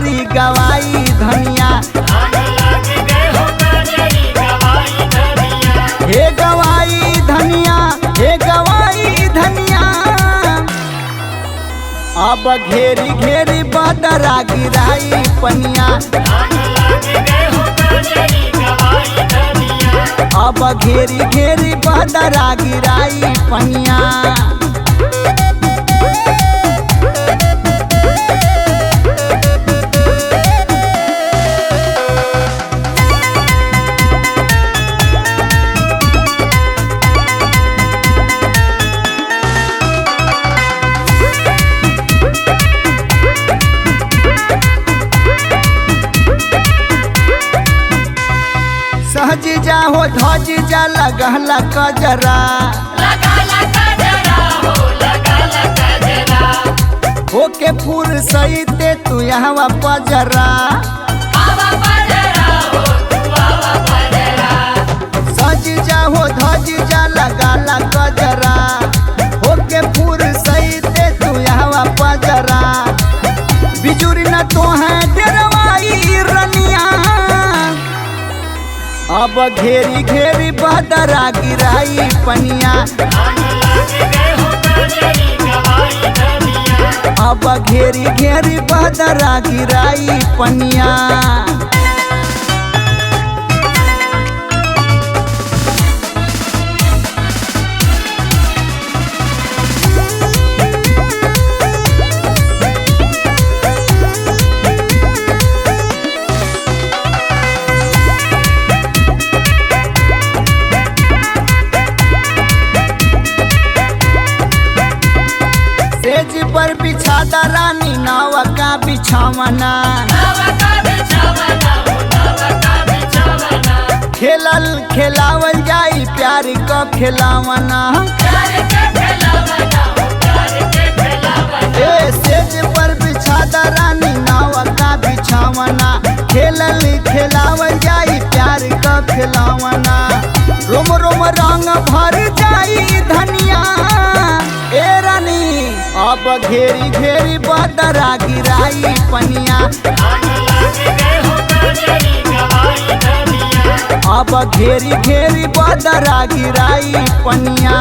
कजरी गवाई धनिया। हे गवाई धनिया, हे गवाई धनिया, अब घेरी घेरी बदरा गिराई पनिया। अब घेरी घेरी बदरा गिराई पनिया। सहज जा हो धज जा लगहला कजरा, होके फूल सईते तू यहाँ पजरा। सज जा हो धज जा लगाला कजरा, होके फूल सईते तू यहाँ पजरा। बिजुरी न तो है डरवाई रनिया, अब घेरी घेरी बदरा गिराई पनिया। अब घेरी घेरी बदरा गिराई पनिया। सेज पर बिछादा रानी नावा का बिछावना। खेलल खेलावल जाई प्यार का खिलावना। ए सेज पर बिछादा रानी नावा का बिछावना। खेलल खेलावल जाई प्यार का खिलावना। रोम रोम रंग भर जाई धनिया। ए रानी अब घेरी घेरी बदरा गिराई पनिया। अब घेरी घेरी बदरा गिराई पनिया।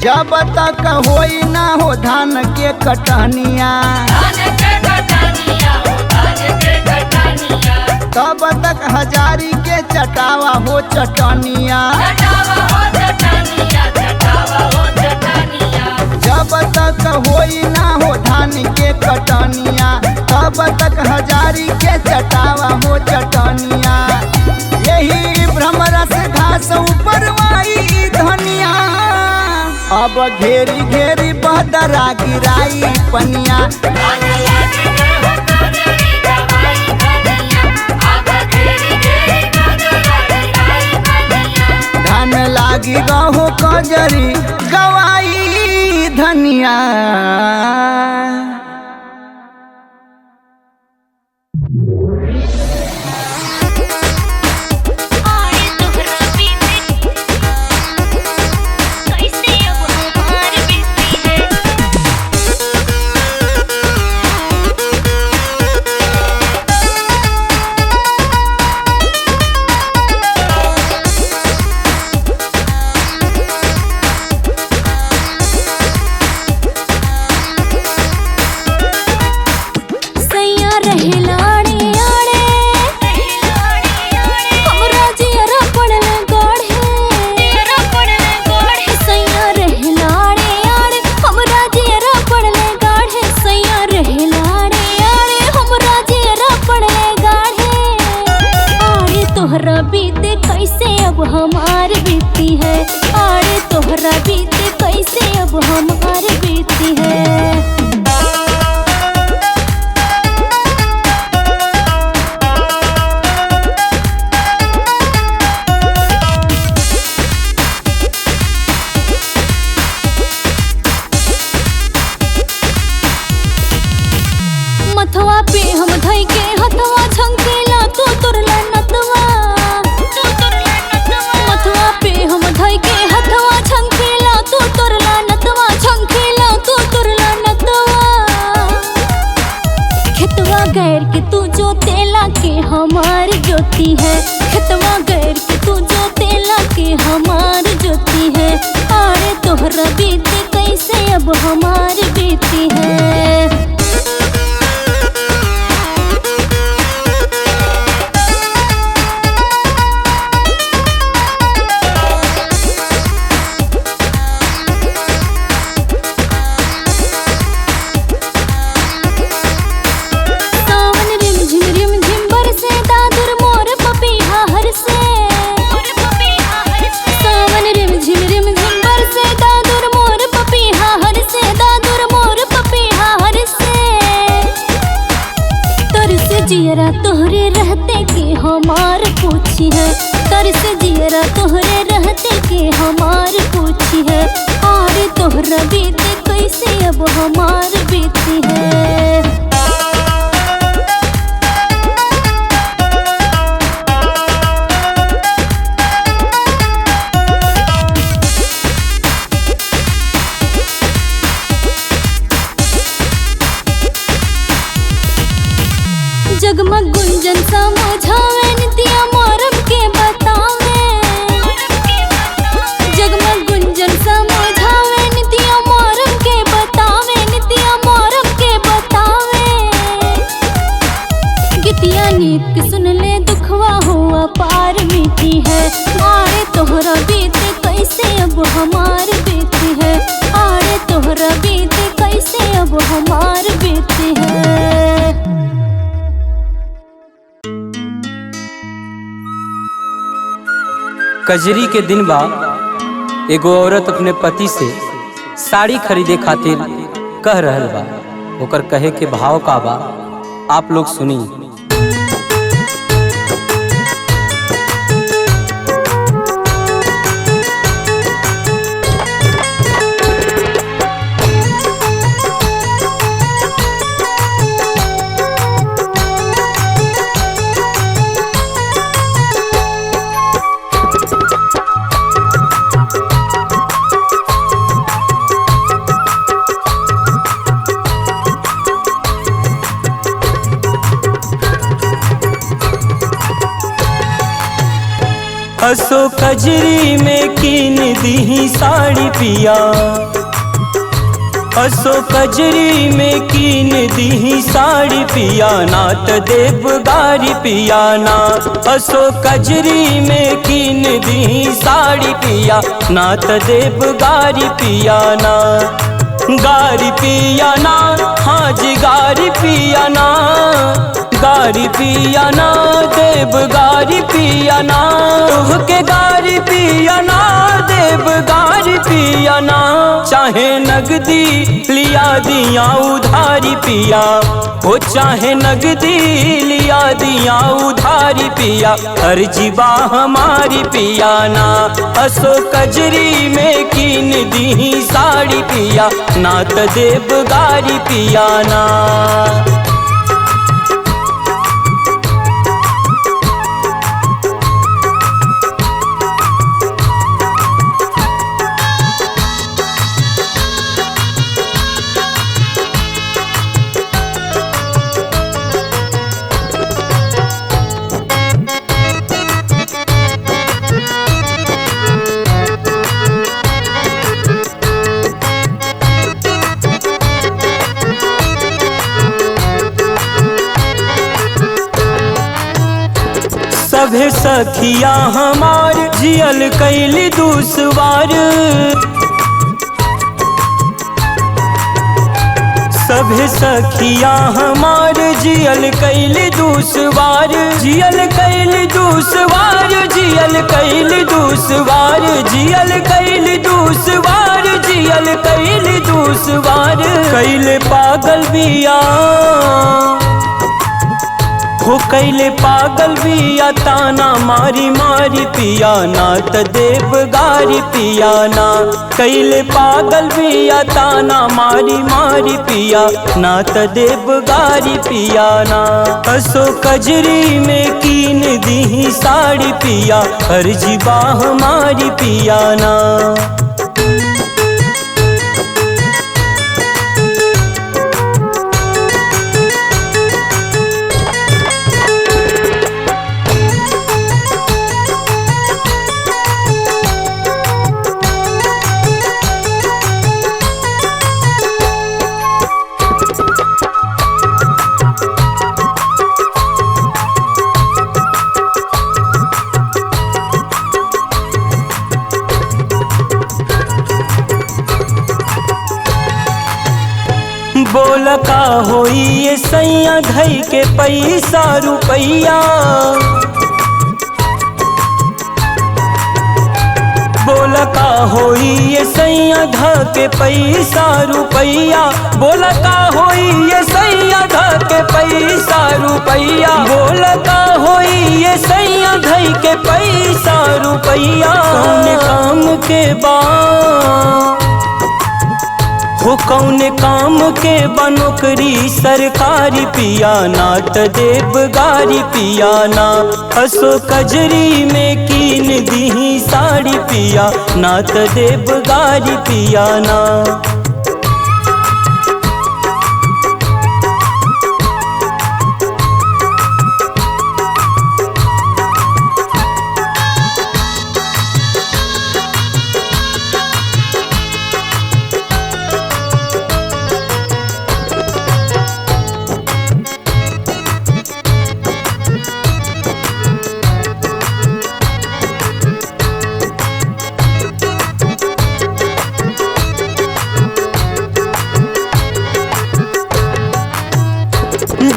जब तक होई ना हो धान के कटनिया, तब तक हजारी के चटावा हो चटनिया। जब तक होई ना हो धान के कटनिया, तब तक हजारी के चटावा हो चटनिया। यही भ्रमरस घास ऊपर वाई धनिया, अब घेरी घेरी बदरा गिराई पनिया। धान लागी गहो कजरी गवाई धनिया। तोहरा बीते कैसे अब हमार बीती है, आड़े तोहरा बीते कैसे अब हमार बीती है। मथवा पे हम धई के हथवा झंकेला तू तुरला नतवा मथवा पे हम धई के हथवा झंकेला तू तुरला नतवा झंकेला तू तुरला नतवा खेतवा गैर के तू जो तेला के हमार ज्योति है खेतवा गैर के तू जो तेला के हमार ज्योति है आरे तोहरा बीती कैसे अब हमार बीती है। जियरा तोहरे रहते के हमार पूछी है तर से जियरा तोहरे रहते के हमार पूछी है और तोहरा बीते कैसे अब हमार बीती है। जगमग गुंजन समझावे नित्या मोरम के बतावे जगमग गुंजन समझावे नित्या मोरम के बतावे नित्या मोरम के बतावे गीतिया नीत के सुन ले दुखवा हुआ पार मीठी है आरे तोहरा बीते कैसे अब हमार बीती है आरे तोहरा बीते कैसे अब हमार बीती है। कजरी के दिन बा एगो औरत अपने पति से साड़ी खरीदे खातिर कह रहल बा ओकर कहे के भाव का बा आप लोग सुनी। हसो कजरी में कीन दी साड़ी पिया हसो कजरी में कीन दी साड़ी पिया नात देव गारी पिया ना हसो कजरी में कीन दी साड़ी पिया नात देव गारी पिया ना गारी पिया ना हाँ जी गारी पिया ना गारी पिया ना देव गारी पिया ना तुह के गारी पिया ना देव गारी पिया ना चाहे नगदी लिया दिया उधारी पिया वो चाहे नगदी लिया दिया उधारी पिया हर जीवा हमारी पिया ना असो कजरी में कीन दी साड़ी पिया नात देव गारी पिया ना। सभे सखिया हमार जियल कैली दुसवार सभे सखिया हमार जियल कैली दुसवार जियल कैली दुसवार जियल कैली दुसवार जियल कैली दुसवार जियल कैली दुसवार कैले पागल बिया हो कैले पागल बिया ताना मारी मारी पिया ना त देव गारी पिया ना। कैले पागल बिया ताना मारी मारी पिया ना त देव गारी पिया ना। असो कजरी में कीन दी साड़ी पिया अर्जी बाह मारी पिया ना। बोल का होई ये सैया धई के पैसा रुपैया। बोल का होई ये सैया ध के पैसा रुपैया। बोल का होई ये सैया ध के पैसा रुपैया। बोल का होई ये सैया धई के पैसा रुपैया। कौन काम के बा हो कौन काम के बनोकरी सरकारी पिया ना त देव गारी पिया ना। असो कजरी में कीन दी साड़ी पिया ना त देव गारी पिया ना।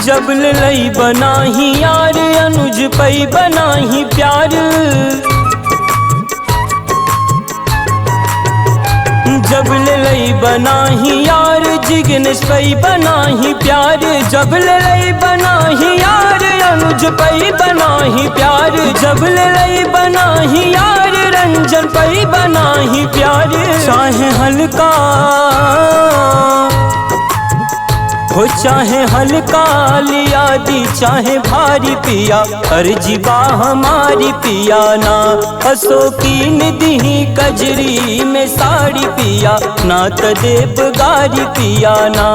जब लई बनाही यार अनुज पई बनाही प्यार। जब लई बनाही यार जिग्नेश पई बनाही प्यार। जब लई बनाही यार अनुज पई बनाही प्यार। जब लई बनाही यार रंजन पई बनाही प्यार। चाहे हल्का हो चाहे हल्का लिया दी चाहे भारी पिया अर्जी बाह हमारी पिया ना। असो कीन दी कजरी में साड़ी पिया ना त देव गारी पिया ना।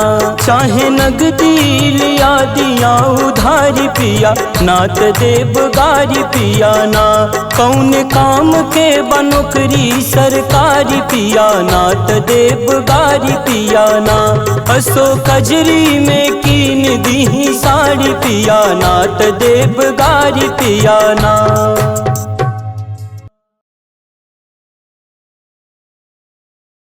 चाहे नगदी लिया दिया उधारी पिया ना त देव गारी पिया ना। कौन काम के बनोकरी सरकारी पिया ना त देव गारी पिया ना। असो कजरी में कीन दी साड़ी पिया ना त देव गारी पिया ना।